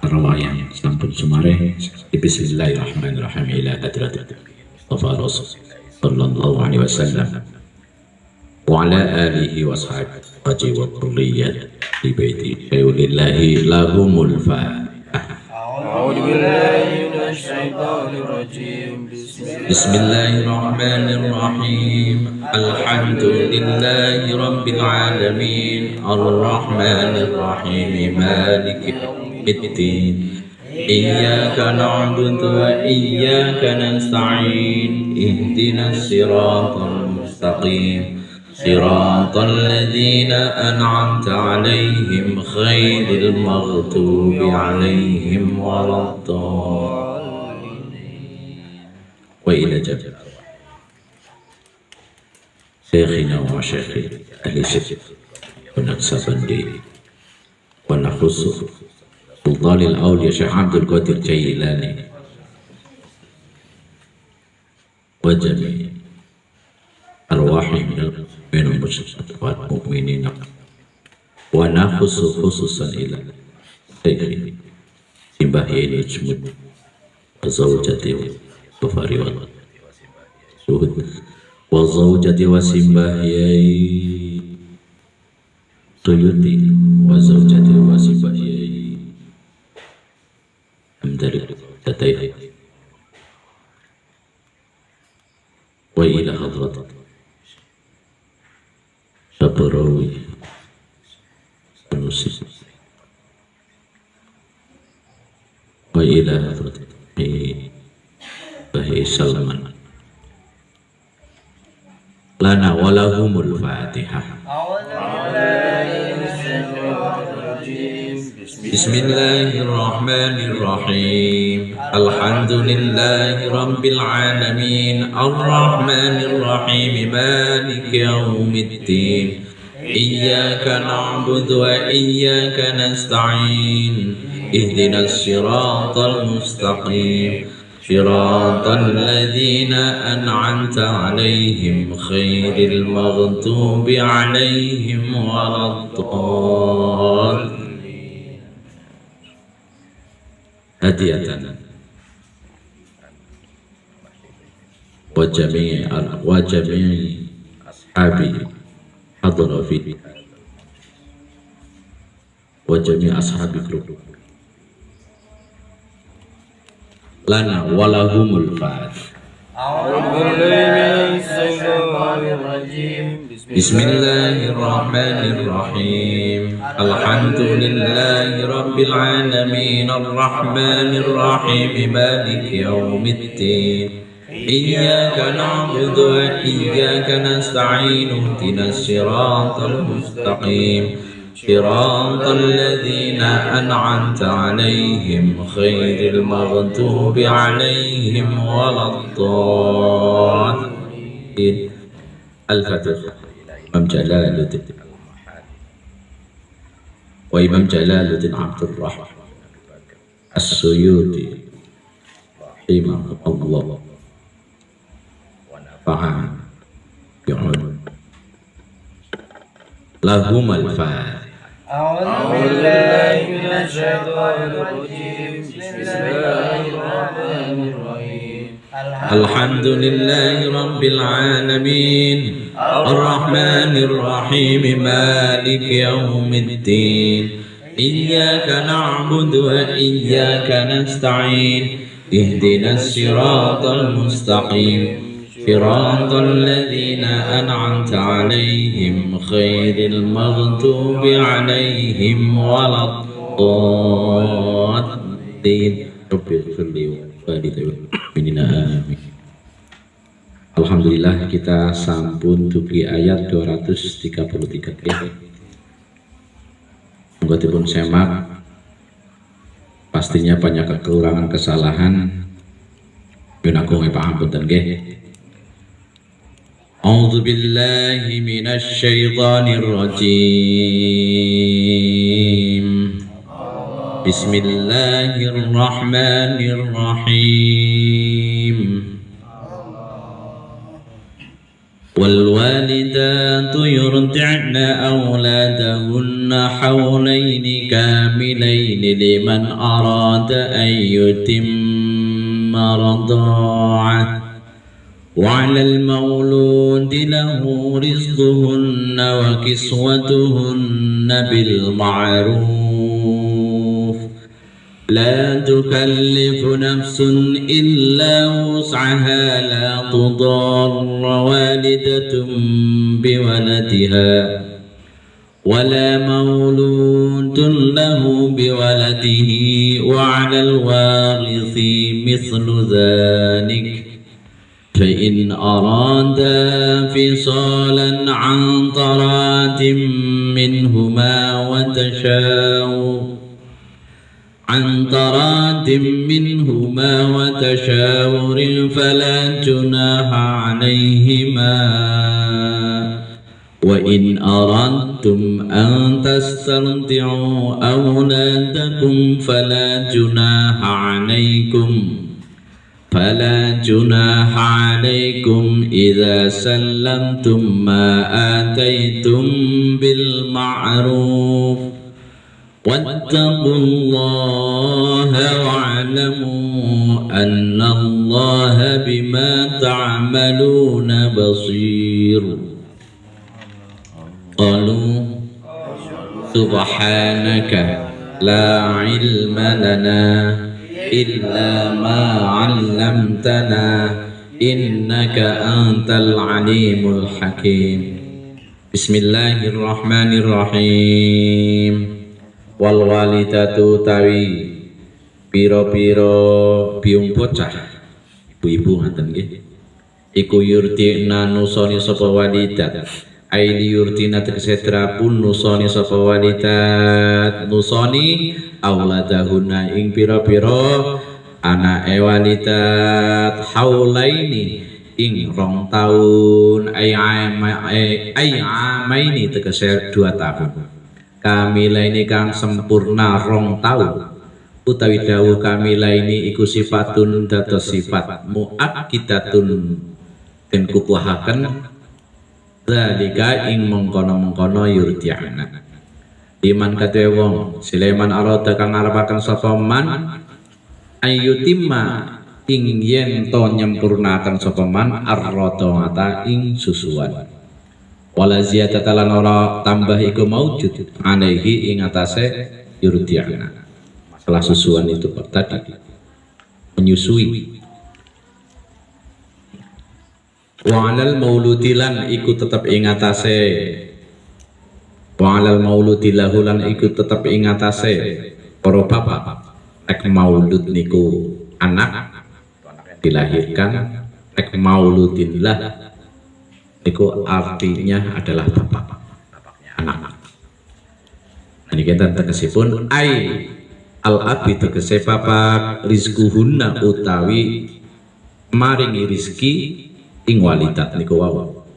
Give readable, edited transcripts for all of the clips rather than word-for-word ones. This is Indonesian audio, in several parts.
Rawayang sampun sumare. Bismillahirrahmanirrahim ila hadratil Mustafa Rasul sallallahu alaihi wasallam wa ala alihi wa sahbihi wa dhurriyyati di baiti syai'ulillahi lahumul Fatihah. A'udzu billahi minasy syaithanir rajim. Bismillahirrahmanirrahim. Alhamdulillahi rabbil alamin. Arrahmanir rahim. Maliki yaumiddin. Iyyaka na'budu wa iyyaka nasta'in. Ihdinas siratal mustaqim. Siratal ladzina an'amta 'alaihim ghairil maghdubi 'alaihim waladdallin. Wa ila jabal Syekhina wa syekhi ahli sifat wa naksabandi wa nakhusu Sultanil Awliya Syekh Abdul Qadir Jailani wa jami' arwahi minal mu'minin wa nakhusu khususan ila Syekhi Simbah Yeni Jumud wa zawjati Tufari wa Suhud wa zawjati wa Simbah Yai Tuyuti wa zawjati wa Simbah Yai Amdari Tatayhi wa ila hadrat Sabarawi Sanusi wa ila hadrat Bahi Salman lana walahumul Fatihah. Bismillahirrahmanirrahim. Alhamdulillahi rabbil alamin. Arrahmanir rahim. Maliki yaumiddin. Iyyaka na'budu wa iyyaka nasta'in. Ihdinas siratal mustaqim. Siratal ladzina an'amta 'alaihim ghairil maghdubi 'alaihim waladdallin. Hadiyatan wa jami'i ashabi hadra fi wa jami'i ashabi grup lana walahumul Fatihah. A'udzu billahi minasy syaithanir rajim. Bismillahirrahmanirrahim. Alhamdulillahi rabbil alamin. Arrahmanir rahim. Maliki yaumiddin. Iyyaka na'budu wa iyyaka nasta'in. Ihdinas siratal mustaqim. Siratal ladzina an'amta 'alaihim ghairil maghdubi 'alaihim waladdallin. Al-Fatihah. Imam Jalaluddin wa Imam Jalaluddin Abdul Rahman As-Suyuti rahimahullah wa nafa'ana bi'ulum lahum al-Fatihah. A'udzu billahi minasy syaithanir rajim. Bismillahirrahmanirrahim. Alhamdulillahi rabbil alamin. Arrahmanir rahim. Maliki yaumiddin. Iyyaka na'budu wa iyyaka nasta'in. Ihdinas siratal mustaqim. Siratal ladzina an'amta 'alaihim ghairil maghdubi 'alaihim waladdallin. Alhamdulillah kita sampun dugi ayat 233. Monggo dipun semak. Pastinya banyak kekurangan kesalahan. Yen aku ngapunten nggih. A'udzu billahi minasy syaithanir rajim. Bismillahirrahmanirrahim. والوالدات يرضعن أولادهن حولين كاملين لمن أراد أن يتم رضاعه وعلى المولود له رزقهن وكسوتهن بالمعروف لا تكلف نفس إلا وسعها لا تضار والدة بولدها ولا مولود له بولده وعلى الوارث مثل ذلك فإن أرادا فصالا عن تراضٍ منهما وتشاور فلا جناح عليهما وإن أردتم أن تسترضعوا أولادكم فلا جناح عليكم إذا سلمتم ما آتيتم بالمعروف واتقوا الله واعلموا أن الله بما تعملون بصير قالوا سبحانك لا علم لنا إلا ما علمتنا إنك أنت العليم الحكيم بسم الله الرحمن الرحيم والوالidatu tawi piro-piro biung bocah ibu-ibu ngaten nggih iku yurtina nusoni sapa walidat aili yurtina tegese drapun nusoni sapa walidat nusoni auladahuna ing piro-piro anake walidat haulaini ing 2 tahun amaini tegese 2 tahun kamila ini kang sempurna 2 tahun utawi dawuh kamila ini iku sifatun dados sifat muakkidatun den kukuhaken zalika ing mengkono-mengkono yurdi'ana iman kadhe wong sileman arada kang ngarepaken sapa man ayyutimma ing yen to nyempurnaken sapa man ar-radha'ata ing susuan wala ziyadata lan ora tambah iku maujud alaihi ing atase yurdi'ana masalah susuan itu tadi menyusui wa alal mauludi lan iku tetep ing atase wa alal mauludi lahu lan iku tetep ing atase para bapak nek maulud niku anak dilahirkan nek mauludillah niku artinya adalah bapaknya anak. Ini kita tegesipun ai al abi tegese bapak rizquhunna utawi maringi rizki ing walidat niku wau.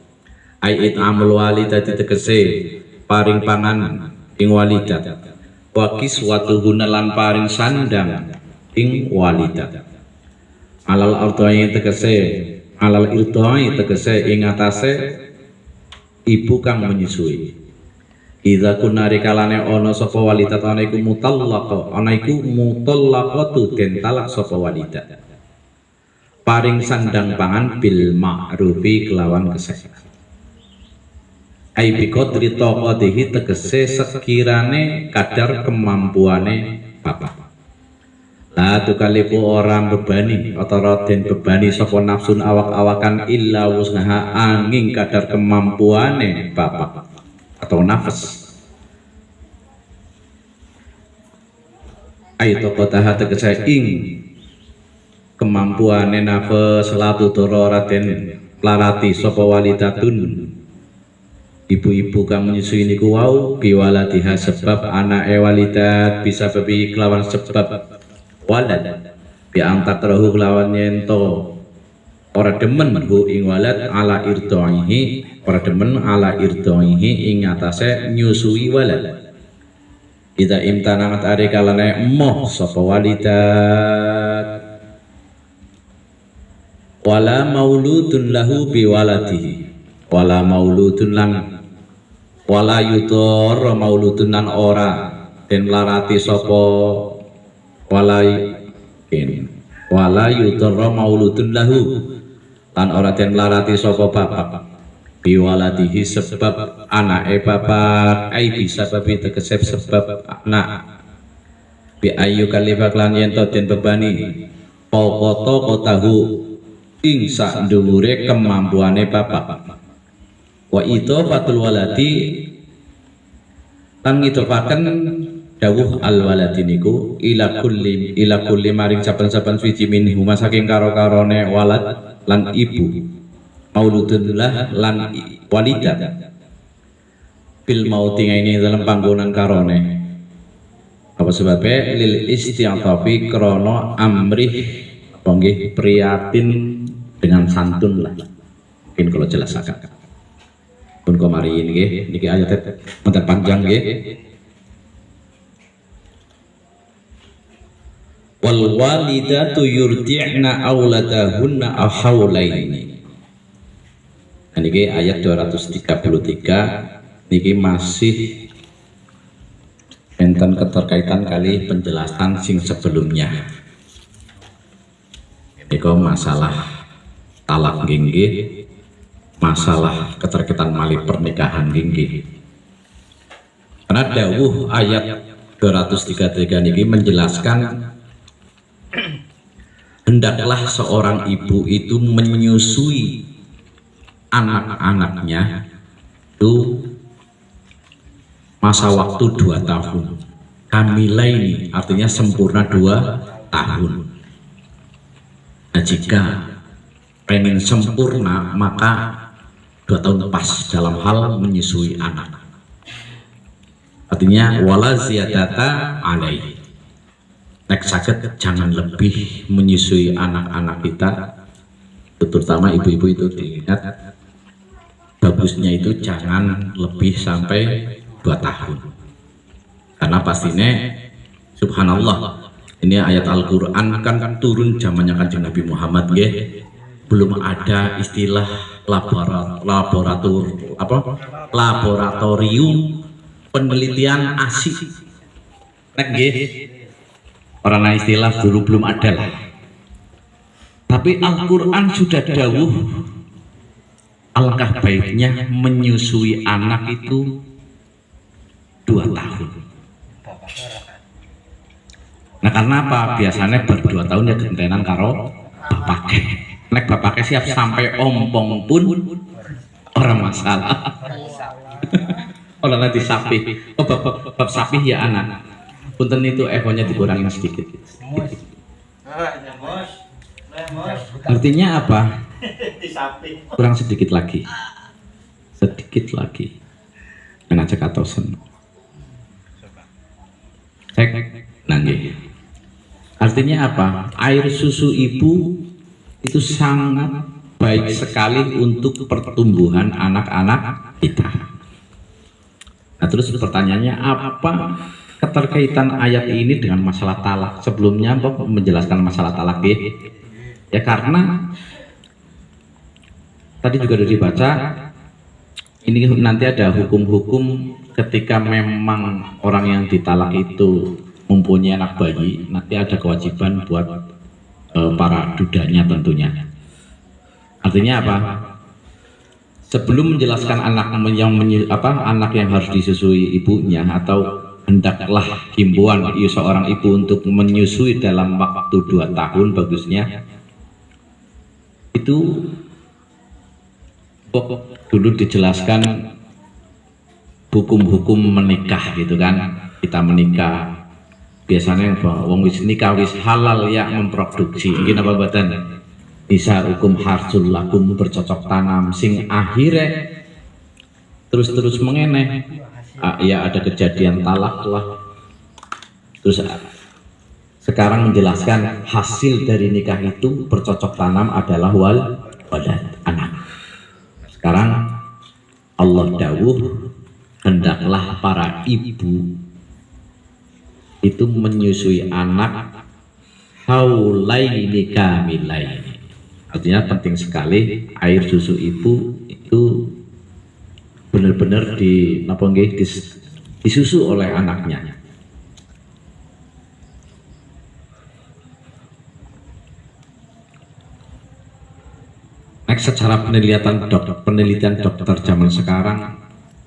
Ai it'amul walidati tegese paring pangan ing walidat. Wa kiswatuhunna lan paring sandang ing walidat. Alal ardhai tegese alal irdhai tegese ing atase ibu kang menyusui. Idza kunari kalane ana sapa walidat ana iku mutallaqatu den talak sapa walidat. Paring sandang pangan bil ma'rufi kelawan kesehatan. Ai bi qadri taqatihi tegese sekirane kadar kemampuane bapak. La tukalifu orang bebani atau den bebani sapa nafsun awak-awakan illa wusnaha angin kadar kemampuane bapak atau nafas. Ai taqataha tegese ing kemampuane nafas latu doro raden larati sapa walidatun ibu-ibu kang menyusui niku wau biwaladiha sebab anake walidat bisa bebi kelawan sebab walad bi antakrahu kelawan yento ora demen hu ing walad ala irdaihi ora demen ala irdaihi ing atase nyusui walad ida imtananat ari kalane emoh sapa walidat wala mauludun lahu bi waladihi wala mauludun lan wala yutor mauludun lan ora den larati sapa wala yutor mauludun lahu lan ora den larati sapa bapak biwaladihi sebab anake bapak ai bisa babi tegese sebab anak bi ayu kalifak lan yen to den bebani pokoto kotahu ing sak dhuwure kemampuane bapak wa idhafatul waladi lan ngidhafaken dawuh al waladi niku ila kulli maring saben-saben suci minhu saking karo-karone walad lan ibu mauludullah lan walidah bil mauti ini dalam panggonan karone apa sebabnya lil isti'tafi krana amrih apa nggih prihatin dengan santun lah mungkin kalau jelasaken pun kemari ini niki ayat menten panjang nggih wal walidatu yurdi'na auladahunna haulaini. Niki ayat 233 niki masih enten keterkaitan kali penjelasan sing sebelumnya. Niko masalah talak nggih, masalah keterkaitan mali pernikahan nggih. Karena dawuh ayat 233 niki menjelaskan hendaklah seorang ibu itu menyusui anak-anaknya itu masa waktu 2 tahun. Kamila ini artinya sempurna 2 tahun. Nah, jika pengen sempurna maka 2 tahun pas dalam hal menyusui anak. Artinya wala ziyadata alaihi. Nek sakit jangan lebih menyusui anak-anak kita, terutama ibu-ibu itu diingat bagusnya itu jangan lebih sampai 2 tahun karena pastinya subhanallah ini ayat Al-Quran kan turun zamannya Kanjeng Nabi Muhammad nggih belum ada istilah laboratorium penelitian ASI nek nggih orang istilah dulu belum ada lah. Tapi Al-Quran sudah dawuh alangkah baiknya menyusui anak itu 2 tahun. Nah karena apa? Biasanya ber2 tahun ya gentenan karo bapake. Nek bapake siap sampai ompong pun orang masalah. Orang nanti sapi. Oh bab sapi ya anak. Punten itu ekornya dikurangi sedikit. Artinya apa? Kurang sedikit lagi. Sedikit lagi. Menaja katosen. Cek nangge. Artinya apa? Air susu ibu itu sangat baik sekali untuk pertumbuhan anak-anak kita. Nah terus pertanyaannya apa keterkaitan ayat ini dengan masalah talak? Sebelumnya Bapak menjelaskan masalah talak ya karena tadi juga sudah dibaca ini nanti ada hukum-hukum ketika memang orang yang ditalak itu mempunyai anak bayi nanti ada kewajiban buat para dudanya tentunya. Artinya apa? Sebelum menjelaskan anak yang harus disusui ibunya atau hendaklah himbauan seorang ibu untuk menyusui dalam waktu 2 tahun bagusnya itu dulu dijelaskan hukum-hukum menikah gitu kan. Kita menikah biasanya wong wis nikah wis halal ya memproduksi mungkin apa badan bisa hukum harsul lakum bercocok tanam sing akhirnya terus mengeneh ya ada kejadian talak lah. Terus sekarang menjelaskan hasil dari nikah itu bercocok tanam adalah walad anak. Sekarang Allah dawuh hendaklah para ibu itu menyusui anak haulaini kamilaini. Artinya penting sekali air susu ibu itu benar-benar disusu oleh anaknya. Next, secara penelitian dokter zaman sekarang,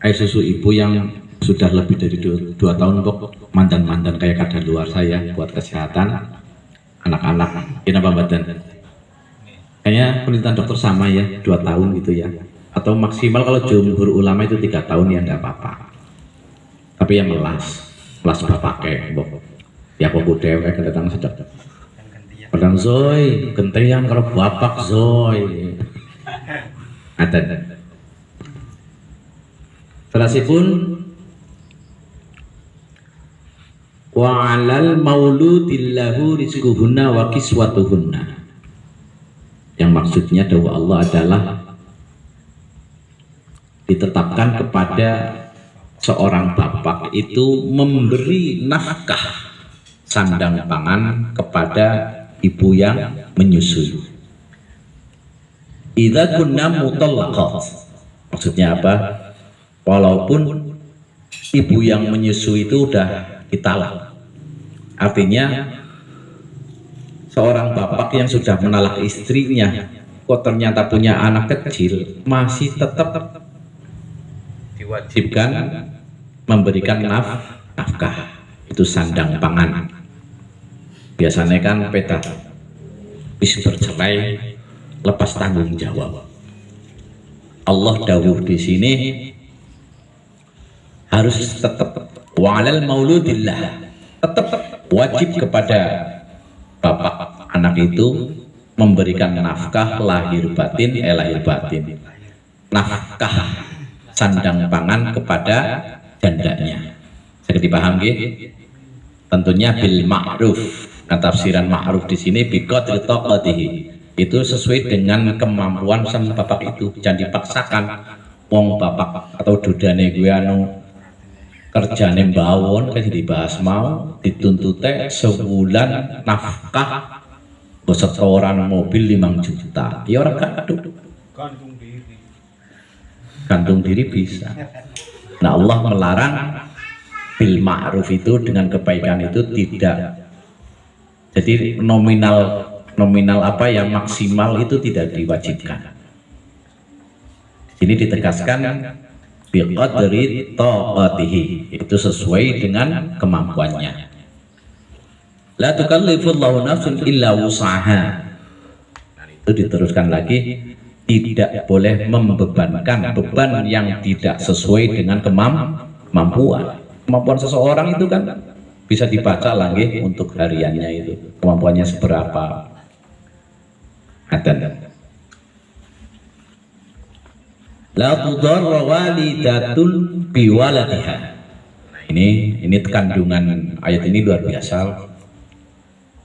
air susu ibu yang sudah lebih dari 2 tahun kok mandan-mandan kayak kadaluarsa ya buat kesehatan anak-anak. Kenapa badan? Kayaknya penelitian dokter sama ya, 2 tahun gitu ya. Atau maksimal kalau jumhur ulama itu 3 tahun ya nggak apa-apa. Tapi yang melas bapak kayak ya kok dewe kedatang sedap. Pedang Zoy, gentian kalau bapak Zoy. Ada. Terasipun wa 'alal mauludillahu rizquhunna wa kiswatuhunna. Yang maksudnya dawuh Allah adalah ditetapkan kepada seorang bapak itu memberi nafkah sandang pangan kepada ibu yang menyusui. Idza kunna mutallaqat. Maksudnya apa? Walaupun ibu yang menyusui itu udah ditalak. Artinya seorang bapak yang sudah menalak istrinya kok ternyata punya anak kecil masih tetap diwajibkan memberikan nafkah, itu sandang pangan. Biasanya kan peta bis bercerai lepas tanggung jawab. Allah dawuh di sini harus tetap wa'alal mauludillah, tetap wajib kepada bapak anak itu memberikan nafkah lahir batin, nafkah sandang pangan kepada jandanya. Saya dipaham nggih? Tentunya bil ma'ruf. Nah, tafsiran ma'ruf di sini bi qadri taqatihi. Itu sesuai dengan kemampuan sang bapak itu, jangan dipaksakan. Wong bapak atau dudane gue anu kerjane mbawon kayak dibahas mau dituntute sebulan nafkah setoran mobil 5 juta. Ya orang kadung gantung diri bisa. Nah, Allah melarang bil ma'ruf itu dengan kebaikan itu tidak. Jadi nominal apa yang maksimal itu tidak diwajibkan. Ini ditegaskan biqadri taqatihi, itu sesuai dengan kemampuannya. La tukallifullahu nafsun illa wus'aha. Itu diteruskan lagi, tidak boleh membebankan beban yang tidak sesuai dengan kemampuan. Kemampuan seseorang itu kan bisa dibaca lagi untuk hariannya itu kemampuannya seberapa. La tudarra walidatun biwaladiha. Ini kandungan ayat ini luar biasa.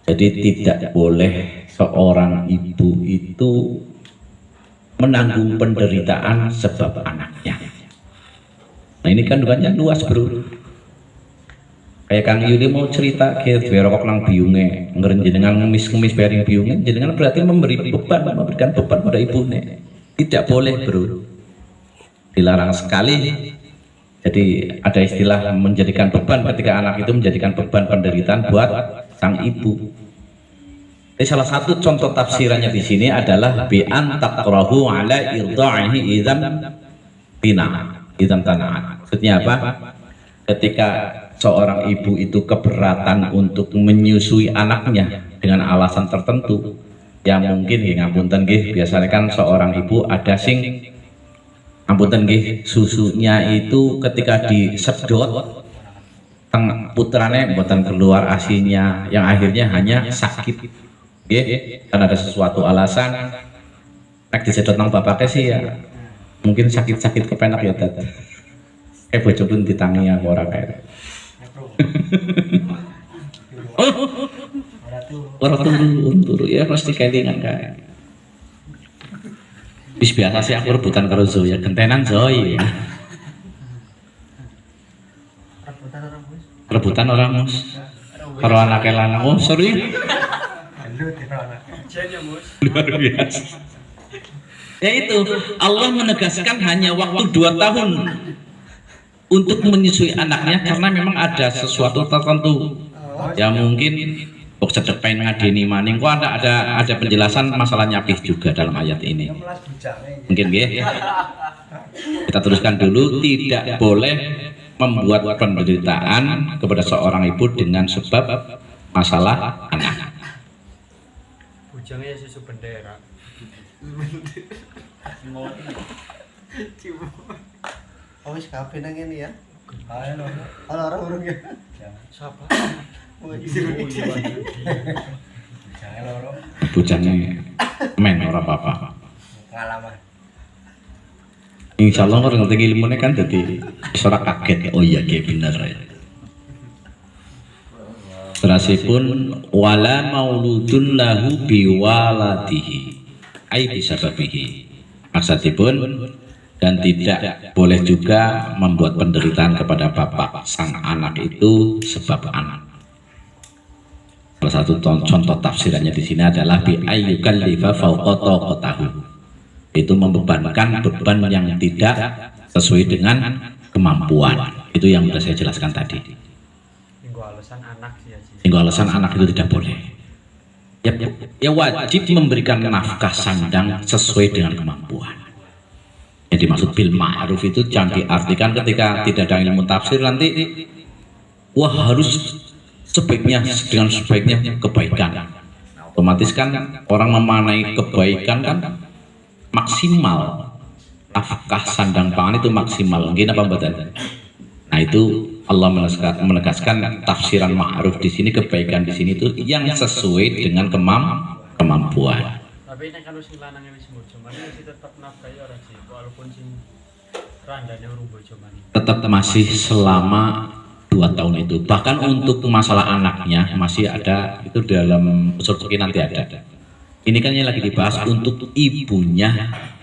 Jadi tidak boleh seorang ibu itu menanggung penderitaan sebab anaknya. Nah, ini kandungannya luas, bro. Kayak Kang Yuli mau cerita kayak rokok nang biunge ngerenjenengan ngemis bearing biunge, jenengan berarti memberikan beban pada ibunya. Tidak boleh, bro. Dilarang sekali. Jadi ada istilah menjadikan beban ketika anak itu menjadikan beban penderitaan buat sang ibu. Jadi salah satu contoh tafsirannya di sini adalah bi an taqrahu ala irda'ihi idzan tana'at. Maksudnya apa? Ketika seorang ibu itu keberatan untuk menyusui anaknya dengan alasan tertentu, ya mungkin nggih ngapunten nggih, biasanya kan seorang ibu ada sing ngapunten nggih susunya itu ketika disedot teng putrane mboten keluar asinya, yang akhirnya hanya sakit nggih, kan ada sesuatu alasan nek disedot nang bapaknya sih ya mungkin sakit-sakit kepenak ya tata bojo pun ditangi aku ora kae. Orang turu ya pasti kelingan kae. Bis biasa sih aku rebutan karo Zoya, gentenan Zoy. Rebutan orang mus. Karo anake lanang. Oh, sorry. Luar biasa. Yaitu Allah menegaskan hanya waktu 2 tahun untuk menyusui anaknya karena memang ada sesuatu tertentu. Ya mungkin kok sedek pengen ngadeni maning kok ada penjelasan masalah nyapih juga dalam ayat ini. Mungkin ya. Kita teruskan dulu, tidak boleh membuat penderitaan kepada seorang ibu dengan sebab masalah anak. Bujangnya susu bendera. Oh, wis kabeh nang ngene ya. Ayo, ana orang urung ya. Siapa? Jangan loro. Bujangnya men ora apa-apa. Pengalaman. Insya Allah orang ngerti ilmunya kan jadi seorang kaget. Oh iya kayak bener ya. Terasipun wala mauludun lahu biwaladihi ai bisababihi. Maksudipun dan tidak boleh juga membuat penderitaan kepada bapak sang anak itu sebab anak. Salah satu contoh tafsirannya di sini adalah bi ayyukallifa fawqa taqatahu. Itu membebankan beban yang tidak sesuai dengan kemampuan. Itu yang sudah saya jelaskan tadi. Minggu alasan anak sih ya. Minggu alasan anak itu tidak boleh. Ya wajib memberikan nafkah sandang sesuai dengan kemampuan. Yang dimaksud bil ma'ruf itu jangan diartikan ketika tidak ada ilmu tafsir nanti wah harus sebaiknya dengan sebaiknya kebaikan. Otomatis kan orang memanai kebaikan kan maksimal, nafkah sandang pangan itu maksimal. Mungkin apa badan? Nah itu Allah menegaskan tafsiran ma'ruf di sini, kebaikan di sini itu yang sesuai dengan kemampuan. Tapi ini kalau sing lanang wis bojo mani masih tetap nafkahi ora sih, walaupun sing randane urung bojo mani. Tetap masih selama 2 tahun itu. Bahkan untuk masalah anaknya masih ada, itu dalam usul fikih nanti ada. Ini kan yang lagi dibahas untuk ibunya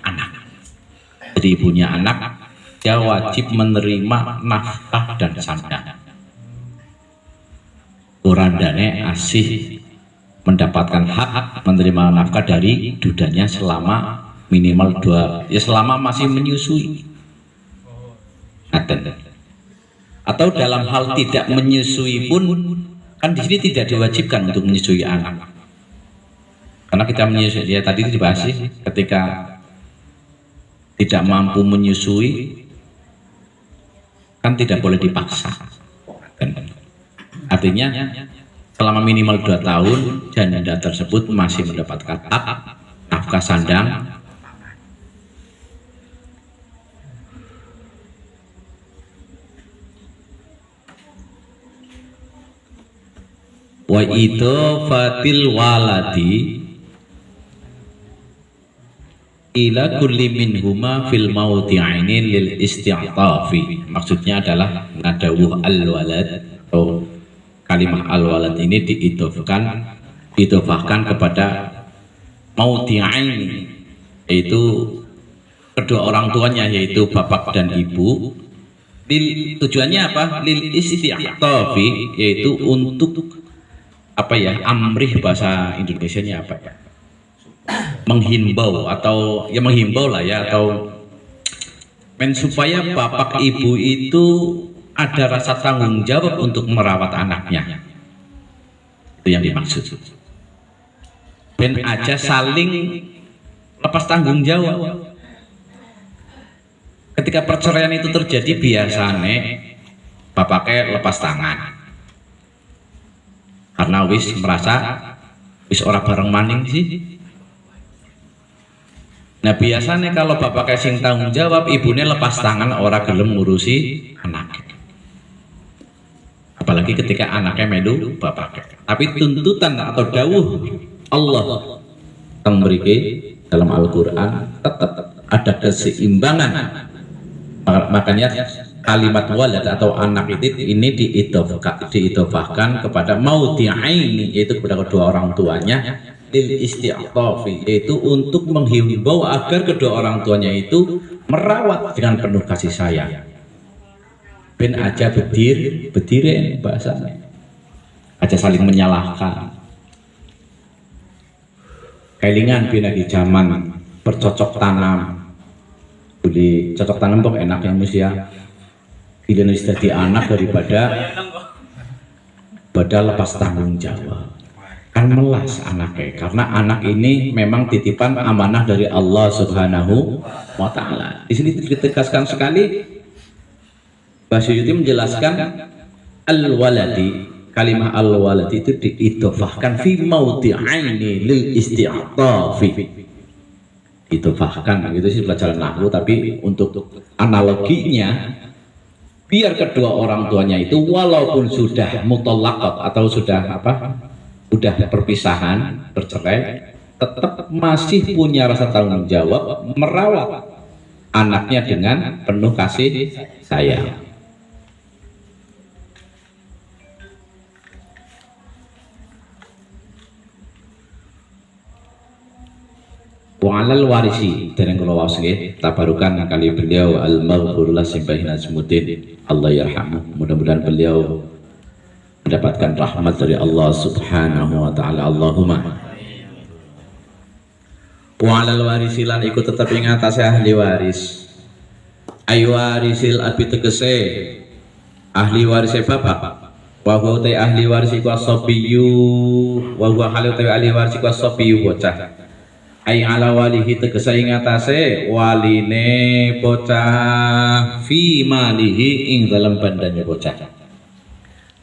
anak. Jadi ibunya anak dia wajib menerima nafkah dan sandang. Urandane asih mendapatkan hak menerima nafkah dari dudanya selama minimal 2, ya selama masih menyusui. Atau dalam hal tidak menyusui pun kan di sini tidak diwajibkan untuk menyusui anak. Karena kita menyusui, ya tadi dibahas sih, ketika tidak mampu menyusui kan tidak boleh dipaksa. Artinya selama minimal 2 tahun janda tersebut masih mendapatkan hak nafkah sandang wa idhafatil waladi ila kulli minhuma fil mawdi'aini lil isti'tafi. Maksudnya adalah nadawuh al-walad atau kalimah al-walad ini diidhofahkan kepada mawdi'aini, yaitu kedua orang tuanya, yaitu bapak dan ibu. Tujuannya apa? Lil isti'tafi, yaitu untuk apa ya, amrih bahasa Indonesianya apa ya, menghimbau atau ya menghimbau lah ya, atau supaya bapak ibu itu ada rasa tanggung jawab untuk merawat anaknya. Itu yang dimaksud. Ben aja saling lepas tanggung jawab. Ketika perceraian itu terjadi biasanya bapaknya lepas tangan karena wis merasa wis ora bareng maning sih. Nah biasanya kalau bapaknya sing tanggung jawab, ibunya lepas tangan, ora gelem ngurusi anak. Apalagi ketika anaknya melu bapaknya. Tapi tuntutan atau dawuh Allah yang memberi dalam Al-Quran tetap ada keseimbangan. Makanya kalimat walad atau anak itu ini diidhofahkan kepada maudhi'aini, yaitu kepada kedua orang tuanya, lil isti'tafi, yaitu untuk menghimbau agar kedua orang tuanya itu merawat dengan penuh kasih sayang. Ben aja bedire bahasanya, aja saling menyalahkan. Kelingan bin lagi zaman bercocok tanam. Boleh cocok tanam kok enak ya Mus ya. Pilihan wis dadi anak daripada lepas tanggung jawab. Kan melas anaknya, karena anak ini memang titipan amanah dari Allah Subhanahu wa Ta'ala. Di sini ditegaskan sekali, Mbah Suyuti menjelaskan al-waladi, kalimah al-waladi itu diidhofahkan fi maudi'aini lil isti'tafi. Idhofahkan itu sih pelajaran nahwu, tapi untuk analoginya biar kedua orang tuanya itu walaupun sudah mutallaqat atau sudah udah perpisahan, bercerai, tetap masih punya rasa tanggung jawab merawat anaknya dengan penuh kasih sayang. Wa'alal warisi dereng kula waos nggih tabarukan kali beliau al-maghfurullah Simbahina Azmuddin, Allah yarhamu. Mudah-mudahan beliau mendapatkan rahmat dari Allah Subhanahu wa Ta'ala. Allahumma. Wa'alal warisi lan iku tetep ing atase ahli waris. Ayu warisil abi tegese ahli warise bapak. Wa huwa ta ahli waris iku asabiyu wa huwa halu ta ahli waris iku asabiyu bocah. Ay ala walihi tegese ing atase waline bocah fi malihi ing dalam bandane bocah.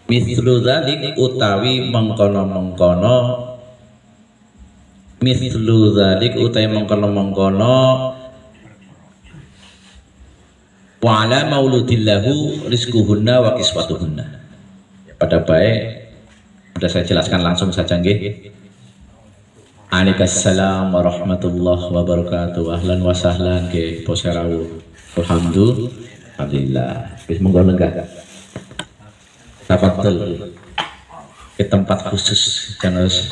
Mislu dzalik utawi mengkono-mengkono, mislu dzalik utawi mengkono-mengkono wa ala mauludillahu rizquhunna wa kiswatuhunna. Pada baik sudah saya jelaskan langsung saja nggih. Waalaikumsalam warahmatullahi wabarakatuh. Ahlan wa sahlan ke Poserawu. Alhamdulillah. Wis monggo lenggah. Tafadhol. Ke tempat khusus jangan harus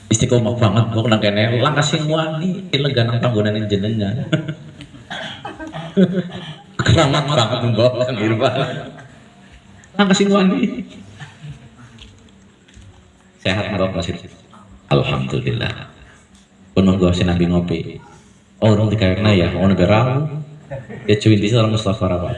istiqomah banget kok nang kene langkah sing wani lenggah nang panggonane jenengan. Keramat banget mbok Kang Irfan. Langkah sing wani. Sehat mbok Mas. Alhamdulillah. Pun monggo sinambi ngopi. Oh, urung dikayakna ya, ono berau. Ya cuy di orang Mustafa Rabat.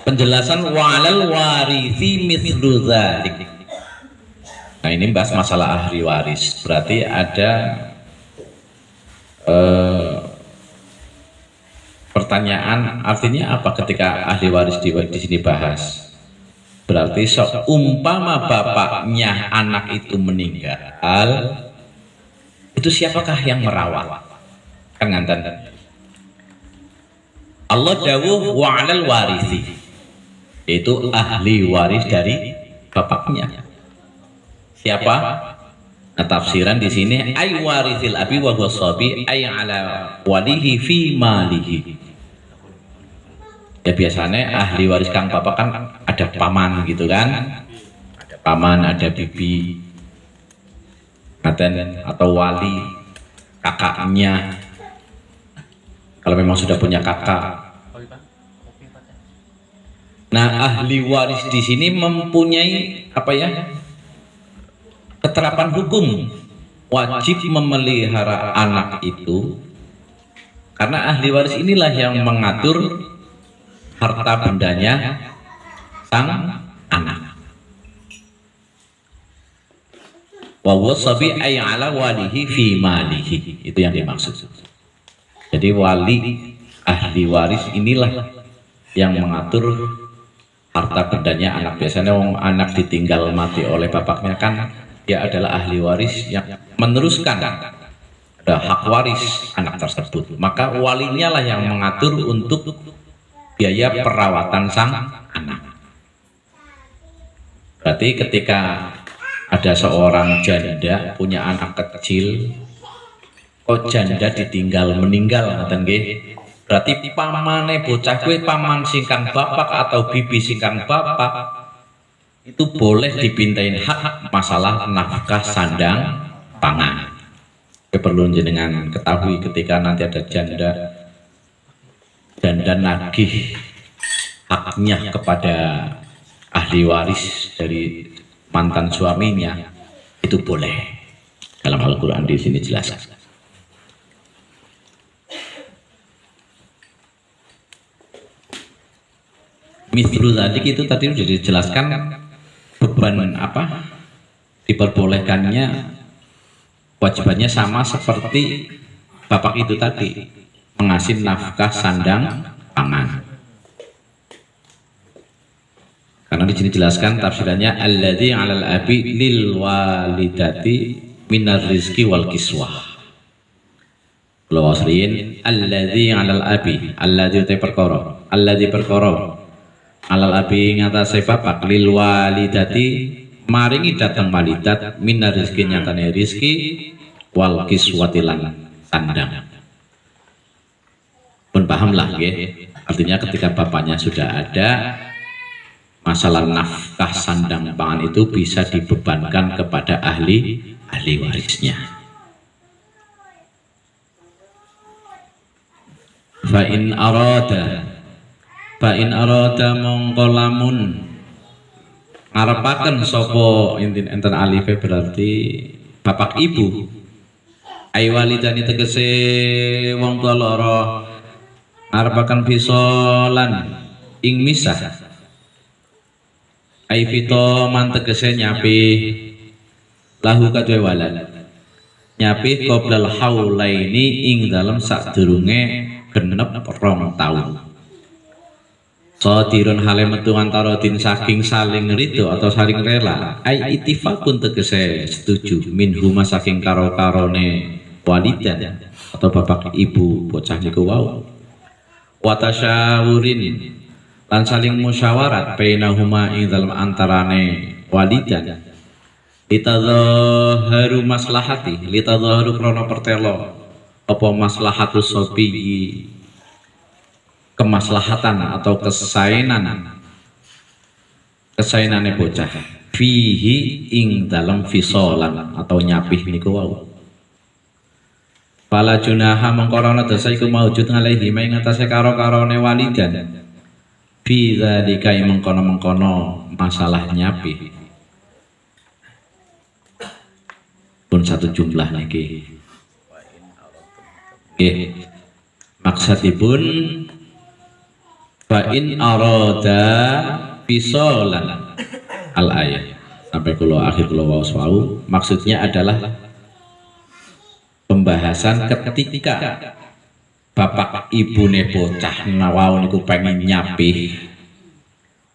Penjelasan walal warisi mithlu dzalik. Nah, ini bahas masalah ahli waris. Berarti ada pertanyaan, artinya apa ketika ahli waris di sini bahas? Berarti umpama bapaknya anak itu meninggal, itu siapakah yang merawat? Kan nganten. Allah dawuh wa 'alal warisi, itu ahli waris dari bapaknya. Siapa? Nah, tafsiran di sini ay warisil abi wa huwa sabi ay ala walihi fi malihi. Ya biasanya ahli waris kang bapak kan ada paman gitu kan, ada paman, ada bibi, atau wali, kakaknya. Kalau memang sudah punya kakak. Nah, ahli waris di sini mempunyai apa ya? Keterapan hukum, wajib memelihara anak itu, karena ahli waris inilah yang mengatur harta bendanya sang anak. Wa wasabi ay ala walihi fi malihi, itu yang dimaksud. Jadi wali ahli waris inilah yang mengatur harta bendanya anak. Biasanya anak ditinggal mati oleh bapaknya kan dia adalah ahli waris yang meneruskan ada hak waris anak tersebut. Maka walinya lah yang mengatur untuk biaya perawatan sang anak. Berarti ketika ada seorang janda punya anak kecil, kok janda ditinggal meninggal ngoten nggih, berarti pamane bocah kuwi paman singkang bapak atau bibi singkang bapak itu boleh dipintain hak masalah nafkah sandang pangan. Perlu jenengan ketahui ketika nanti ada janda nagih haknya kepada ahli waris dari mantan suaminya, itu boleh. Dalam Al-Quran di sini jelas. Mithlu tadi itu tadi sudah dijelaskan beban apa diperbolehkannya, wajibannya sama seperti bapak itu tadi, mengasih nafkah sandang pangan. Karena di sini jelaskan tafsirannya alladzi 'alal abi lil walidati minar rizki wal kiswah. Kalau wasrin alladzi 'alal abi, alladzi te perkara, alladzi perkara 'alal abi ngatasé bapak lil walidati maringi datang walidat minar rizki nyatane rizki wal kiswati lan sandang. Pun pahamlah nggih. Artinya ketika bapaknya sudah ada, masalah nafkah sandang pangan itu bisa dibebankan kepada ahli warisnya. Fa in arada mongko lamun ngarepaken sapa enten alife berarti bapak ibu ai walidani tegese wong tua loro ngarepaken bisolan ing misah ai fito mantegese nyapi lahu kadwe walad nyapi qoblal haulaini ing dalem sadurunge genep 2 taun. Sadirun hale metu antara din saking saling ridho atau saling rela ai ittifaqun tegese setuju minhuma saking karo-karone walidan atau bapak ibu bocah niku wau wa tasyawurin lan saling musyawarat bainahuma ing dalam antarane walidan litadzaharu maslahati litadzaharu krana pertelo apa maslahatu sobi kemaslahatan atau kesainane bocah fihi ing dalam fisolan atau nyapih niku wau. Fala junaha mengkorona dosa iku maujud ngalehi ing atase karo-karone walidan fi dzalika mengkono-mengkono masalah nyapi pun satu jumlah niki nggih maksudipun fa in arada fisolan al ayat sampai kulo akhir kulo wau maksudnya adalah pembahasan ketika bapak ibune bocah nawau niku pengen nyapih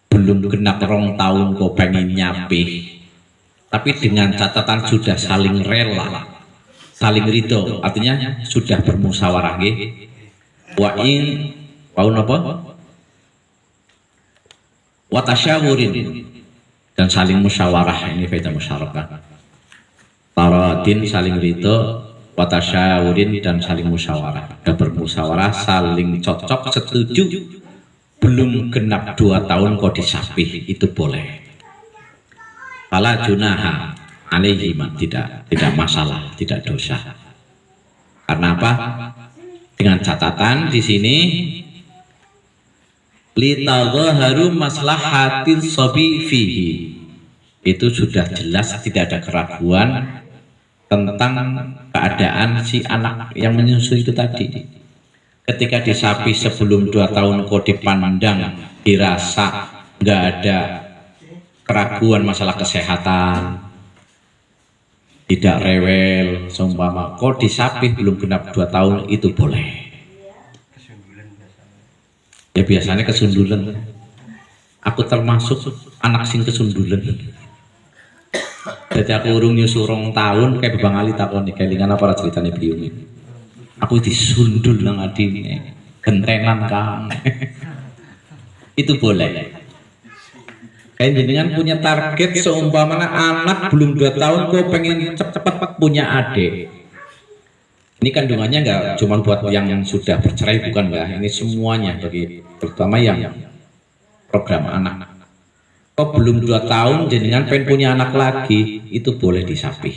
belum genap 2 tahun kok pengen nyapih tapi dengan catatan sudah saling rela saling ridho artinya sudah bermusyawarah nggih wa in wau napa wa tasyawurin dan saling musyawarah ini faedah musyawarah taradin saling ridho watasyawurin dan saling musyawarah. Sudah bermusyawarah, saling cocok, setuju, belum genap 2 tahun kok disapih, itu boleh. Fala junaha alaihi tidak masalah, tidak dosa. Karena apa? Dengan catatan di sini litadzaharu maslahatil sabi fihi. Itu sudah jelas, tidak ada keraguan tentang keadaan si anak yang menyusui itu tadi. Ketika disapi sebelum 2 tahun kok dipandang, dirasa nggak ada keraguan masalah kesehatan, tidak rewel, seumpama kok disapi belum genap 2 tahun itu boleh. Ya biasanya kesundulan. Aku termasuk anak sing kesundulan. Jadi aku urung nyusu 2 tahun kayak Bang Ali takon kelingan apa ceritane beliau ini. Aku disundul nang adine, gentenan Kang. Itu boleh. Kayak jenengan punya target seumpama anak belum 2 tahun kok pengen cepet-cepet punya adik. Ini kandungannya enggak cuma buat yang sudah bercerai bukan enggak, ini semuanya bagi terutama yang program anak. Kok belum 2 tahun jenengan pengen punya anak lagi, itu boleh disapih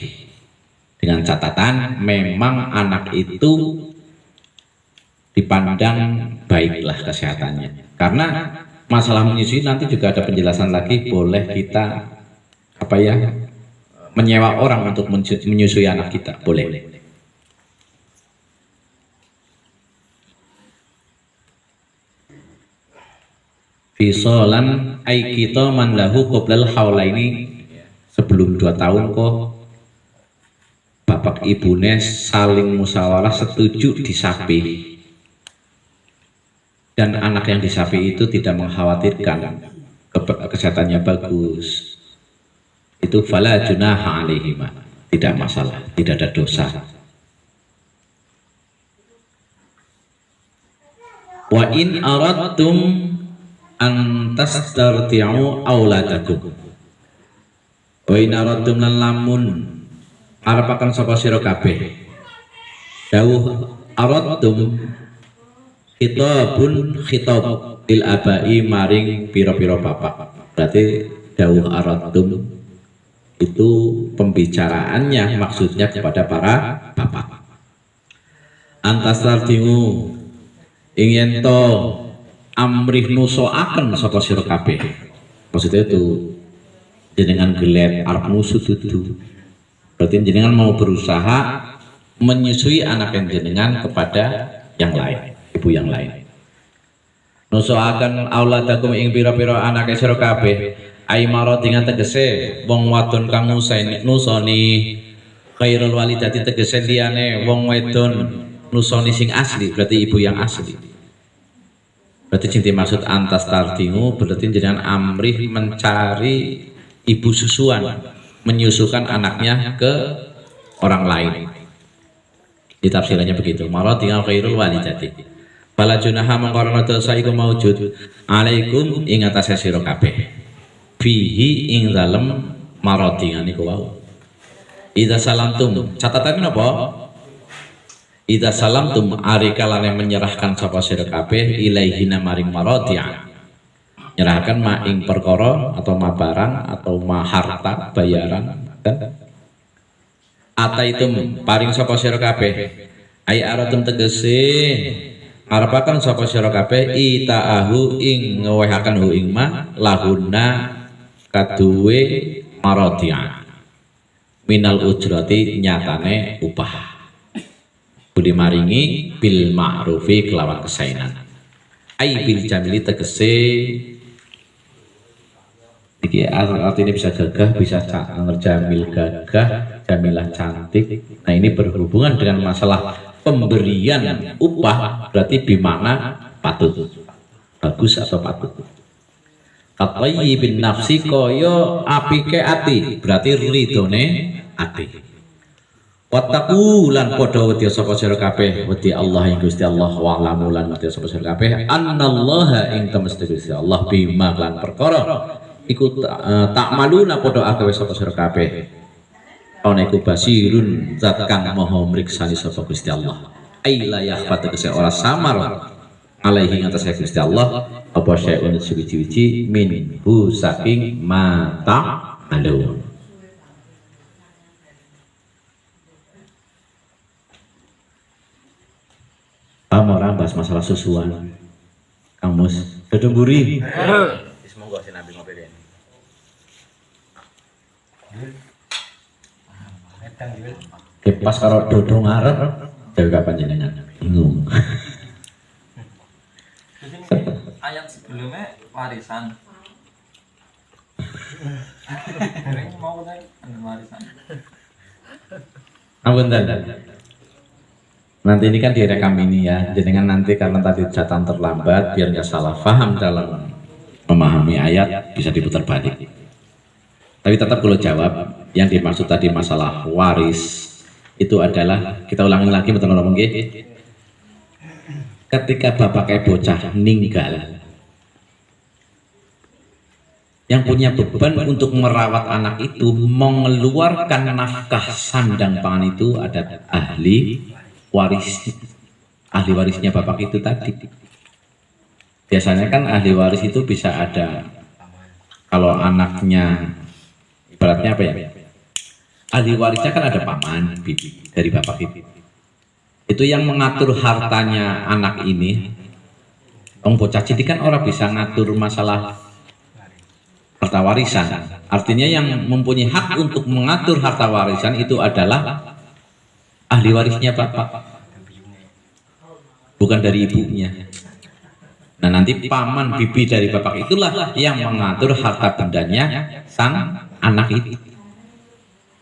dengan catatan memang anak itu dipandang baiklah kesehatannya. Karena masalah menyusui nanti juga ada penjelasan lagi, boleh kita apa ya menyewa orang untuk menyusui anak kita, boleh. Fisolan ai kita man lahu qoblal haulaini, sebelum 2 tahun kok bapak ibune saling musyawarah setuju disapi dan anak yang disapi itu tidak mengkhawatirkan kesehatannya bagus, itu fala junaha alaihima, tidak masalah, tidak ada dosa. Wa in aradtum an tastarti'u auladakum, wa in aradtum lan lamun arepaken sapa sira kabeh, dawuh aradtum khitabun khitab bil abai maring pira-pira bapak, berarti dawuh aradtum itu pembicaraannya maksudnya kepada para bapak. Antastarti'u ingin to amrih nusoaken sapa sira kabeh, maksudnya itu jenengan gelet arep nusu dudu, berarti jenengan mau berusaha menyusui anak yang jenengan kepada yang lain, ibu yang lain. Nusoaken auladakum ing pira-pira anake sira kabeh, ai marot dengan tegese wong wadon kang nusoni khairul walidati, tegese liyane wong wedon nusoni sing asli, berarti ibu yang asli. Berarti cinti maksud antas tartingu, berarti jenengan amrih mencari ibu susuan, menyusukan anaknya ke orang lain. Di tafsirannya begitu. Marot tinggal khairul walidati. Bala junaha mengkorona dosa iku maujud alaikum ing atase sira kabeh. Fihi ing dalem maroti niku wau. Idza salamtum, catatan napa? Idza salamtum ari kalane menyerahkan sapa sira kabeh ilaihina maring marati'a, nyerahkan ma ing perkara atau ma barang atau ma harta bayaran, ataitum paring sapa sira kabeh ai aratum tegese arepaken sapa sira kabeh itaahu ing ngewehaken hu ing ma lahuna kaduwe marati'a minal ujrati, nyatane upah budi maringi bil ma'rufi kelawan kesainan, ai bil jamili tegese iki artinya bisa gagah, bisa jamil gagah, jamilah cantik. Nah ini berhubungan dengan masalah pemberian upah, berarti bimana patut, bagus atau patut. Katwayi bin nafsi koyo apike ati, berarti ridone ati. Wattaqu lan padha wedya sapa sira kabeh wedi Allah ing Gusti Allah, wa lamu lan wedya sapa sira kabeh annallaha ing temesti Gusti Allah bima lan perkara iku tak maluna padha agawe sapa sira kabeh ana iku basirun zat kang maha mriksani sapa Gusti Allah. Ai la yakhfat tegese ora samar alaihi ngatas Gusti Allah apa syai'un suwi-wiji min hu saking mata alun. Orang bahas masalah susuan, kamus dodong buri. Semoga si Nabi ngopi deh. Pas kalau dodong ngarep, dari kapan jenengan bingung. Ayat sebelumnya warisan. Ini mau naik warisan. Ampun nanti ini kan direkam ini ya, jenengan nanti karena tadi catatan terlambat biar nggak salah paham dalam memahami ayat bisa diputar balik. Tapi tetap kalau jawab yang dimaksud tadi masalah waris itu adalah, kita ulangi lagi betul-betul mungkin ketika bapak bocah meninggal, yang punya beban untuk merawat anak itu mengeluarkan nafkah sandang pangan itu ada ahli waris, ahli warisnya bapak itu tadi. Biasanya kan ahli waris itu bisa ada, kalau anaknya ibaratnya apa ya, ahli warisnya kan ada paman bibi dari bapak itu yang mengatur hartanya anak ini. Bocah cilik kan orang bisa ngatur masalah harta warisan. Artinya yang mempunyai hak untuk mengatur harta warisan itu adalah ahli warisnya bapak, bukan dari ibunya. Nah nanti paman bibi dari bapak itulah yang mengatur harta bendanya sang anak itu.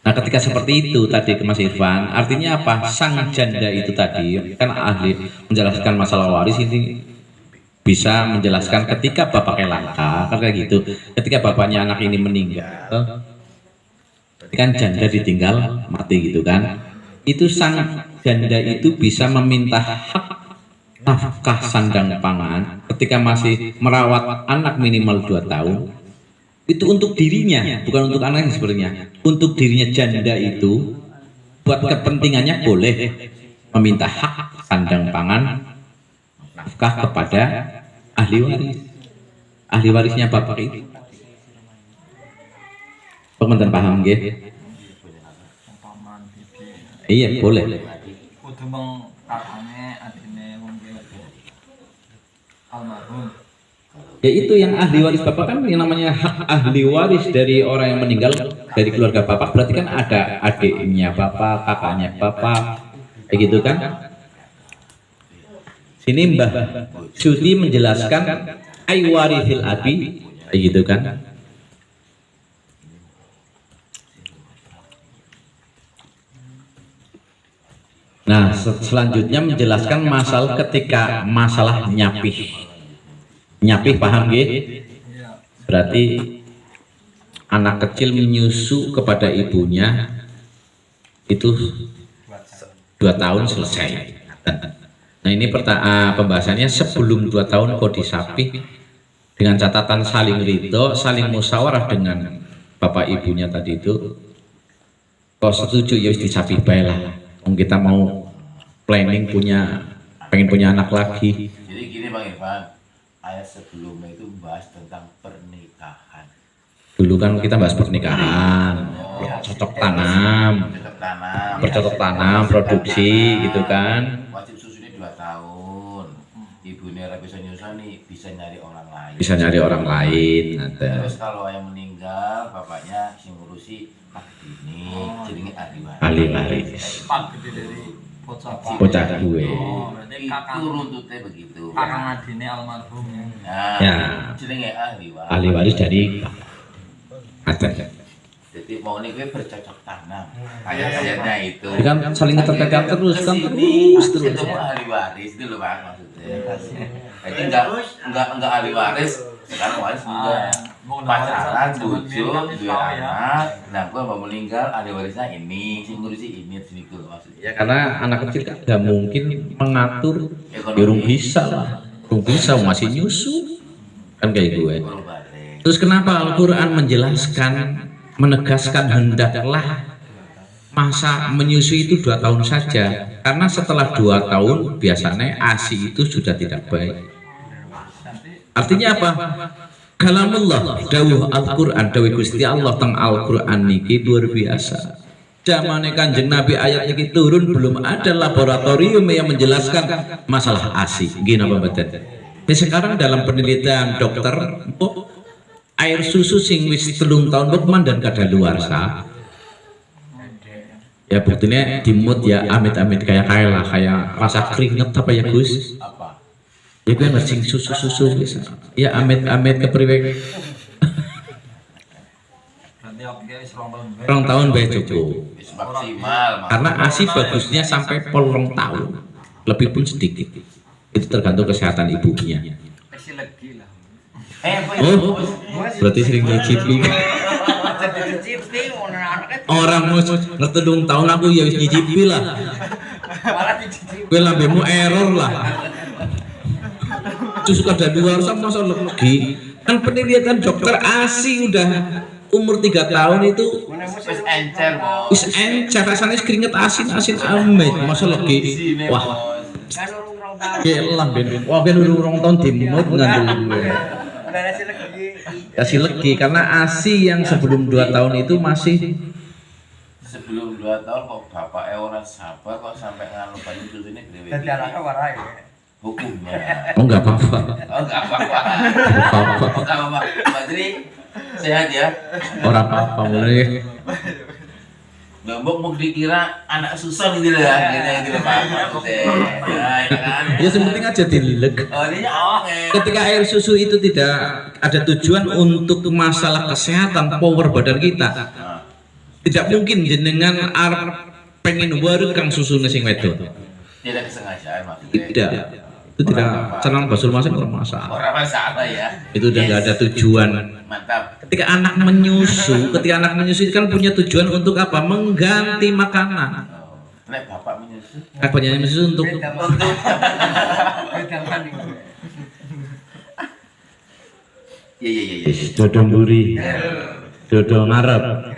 Nah ketika seperti itu tadi ke Mas Irfan, artinya apa? Sang janda itu tadi kan ahli menjelaskan masalah waris ini, bisa menjelaskan ketika bapaknya langka, kan kayak gitu. Ketika bapaknya anak ini meninggal, kan janda ditinggal mati gitu kan. Itu sang janda itu bisa meminta hak nafkah sandang pangan ketika masih merawat anak minimal 2 tahun. Itu untuk dirinya, bukan untuk anaknya sebenarnya. Untuk dirinya janda itu, buat kepentingannya boleh meminta hak sandang pangan nafkah kepada ahli waris. Ahli warisnya bapak itu. Pengen paham nggih? Paman bibi. Iya, boleh. Kudu meng kakane adine wong almarhum. Ya itu yang ahli waris bapak kan yang namanya hak ahli waris dari orang yang meninggal dari keluarga bapak, berarti kan ada adiknya bapak, kakaknya bapak, kayak gitu kan. Sini Mbah Suti menjelaskan ay warithil abi, kayak gitu kan. Nah selanjutnya menjelaskan masalah ketika masalah nyapih. Nyapih paham nggih? Berarti anak kecil menyusu kepada ibunya itu 2 tahun selesai. Nah ini pembahasannya sebelum 2 tahun kok disapih dengan catatan saling ridho, saling musyawarah dengan bapak ibunya tadi itu. Kalau setuju ya disapih bae lah. Kita mau planning pengen punya anak lagi. Jadi gini Bang Irfan, ayat sebelumnya itu bahas tentang pernikahan. Dulu kan kita bahas pernikahan, cocok tanam, bercocok tanam, produksi gitu kan. Wajib susunya 2 tahun. Ibunya bisa nyusun nih, bisa nyari orang lain. Bisa nyari orang lain. Terus kalau yang meninggal, bapaknya sing ngurusi pak ini, jadinya Ahli waris. Pak gede dari Bocah gue. Berarti Itu kakak runtutnya begitu. kakak adine almarhum. Nah, Ya. jadinya ahli waris. Ahli waris dari ada. Jadi mau nih gue bercocok tanam. Ayat-ayatnya itu. Jadi kan saling terkait terus kan Ini terus. itu ahli waris dulu Pak maksudnya. Jadi enggak ahli waris, sekarang waris juga. Pacaran, bujuk, dua anak. Nah, gue mau meninggal, ahli warisnya ini, si ngurusi ini, sini tuh maksudnya. Ya karena anak kecil kan nggak mungkin mengatur, ya bisa lah, bisa masih nyusu kan kayak gue. Terus kenapa Al-Quran menjelaskan, menegaskan hendaklah masa menyusui itu 2 tahun saja, karena setelah 2 tahun biasanya ASI itu sudah tidak baik. Artinya apa? Kalamullah dawuh Al-Quran, dawuh Gusti Allah teng Al-Quran niki luar biasa. Zamane Kanjeng Nabi ayat niki turun belum ada laboratorium yang menjelaskan masalah ASI. Gini apa mboten? Sekarang dalam penelitian dokter, air susu sing wis 3 tahun kok dan kadaluarsa. Ya buktinya dimut ya amit-amit kayak lah, kayak rasa keringet apa ya Gus? Apa? Ya gue ngersing susu bisa. Ya amit-amit kepriwe. Berarti oke wis 2 tahun. 2 tahun bae cukup. Wis maksimal. Karena ASI bagusnya sampai 2 tahun. Lebih pun sedikit. Itu tergantung kesehatan ibunya. Pasti lagi lah. Oh, berarti sering nyicipi. Orang mau ngertedung tahun aku ya wis nyicipi lah. Gue lambemu error lah. Justru ada luar sama masa lagi. Kan penelitian dokter ASI udah umur 3 tahun itu Wis encer, Bos. wis encer rasanya keringet asin amit masa lagi. Wah, gelang ben. Wah, kan urung tahun dimut ngandel gue. Kasih legi karena ASI yang sebelum 2 tahun itu masih Sebelum 2 tahun kok bapaknya orang sabar kok sampai nganu banyu susu ini gede. Jadi anaknya warai. Hukumnya. oh enggak apa-apa. Oh, enggak apa-apa. Enggak apa-apa. Oh, enggak apa-apa. Mbak Tri, Sehat ya. Ora apa-apa mulai. Gambok mau dikira anak susah gitu lah, gitu Pak. Maksudnya, ya kan? Ya sepenting aja dilek. Oh, ini oke. Ketika air susu itu tidak ada tujuan untuk masalah kesehatan power badan kita, tidak mungkin jenengan arep pengen waru kang susune sing wedok. Tidak kesengajaan maksudnya. Tidak. Itu tidak canang basul masak orang masalah. Orang masalah ya. Itu udah nggak ada tujuan. Mantap. Ketika anak menyusu itu kan punya tujuan untuk apa? Mengganti makanan. Oh. Nek bapak menyusu. Apanya menyusu untuk Iya. dodo mburi, dodo ngarep.